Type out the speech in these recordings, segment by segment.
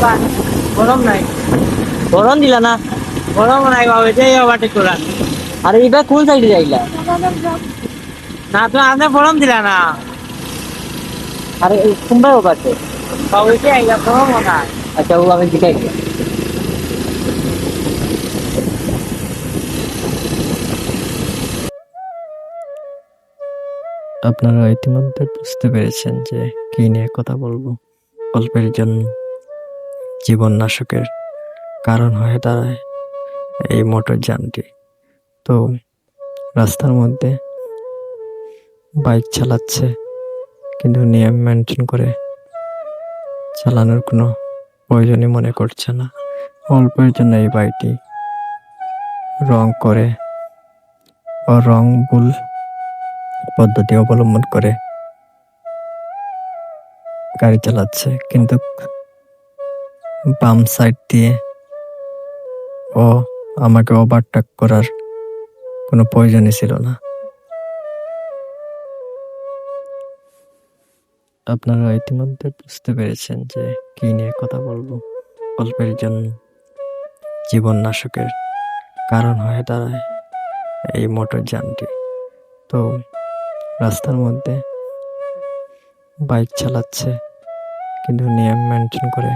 গরম নাই, গরম দিলা না? গরম নাই বাবা, এটাই ওভারটেক করা। আরে এবার কোন সাইডে যাইলা? না তুমি আপনি গরম দিলা না আরে কোনটা ওপাশে? বাবা, এটাই আইলা গরম না। আচ্ছা ও আমি দেখাই দিই। আপনারা ইতিমধ্যে বুঝতে পেরেছেন যে কি নিয়ে কথা বলবো। অল্পের জন্য জীবন নাশকের কারণ হয়ে দাঁড়ায় এই মোটর যানটি। তো রাস্তার মধ্যে বাইক চালাচ্ছে, কিন্তু নিয়ম মেনটেন করে চালানোর কোনো প্রয়োজনই মনে করছে না। অল্পের জন্য এই বাইকটি রং করে ও রং ভুল পদ্ধতি অবলম্বন করে গাড়ি চালাচ্ছে, কিন্তু বাম সাইড দিয়ে ও আমাকে ওভারটেক করার কোনো প্রয়োজনই ছিল না। আপনারা ইতিমধ্যে বুঝতে পেরেছেন যে কি নিয়ে কথা বলবো। অল্পের জন্য জীবন নাশকের কারণ হয়ে দাঁড়ায় এই মোটর যানটি। তো রাস্তার মধ্যে বাইক চালাচ্ছে, কিন্তু নিয়ম মেনটেন করে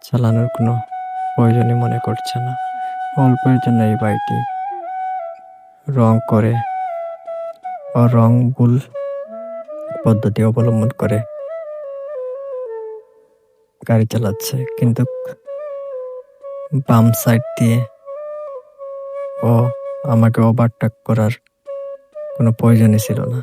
চালানোর কোনো প্রয়োজনই মনে করছে না। অল্পের জন্য এই বাইকটি রং করে ও রং ভুল পদ্ধতি অবলম্বন করে গাড়ি চালাচ্ছে, কিন্তু বাম সাইড দিয়ে ও আমাকে ওভারটেক করার কোনো প্রয়োজনই ছিল না।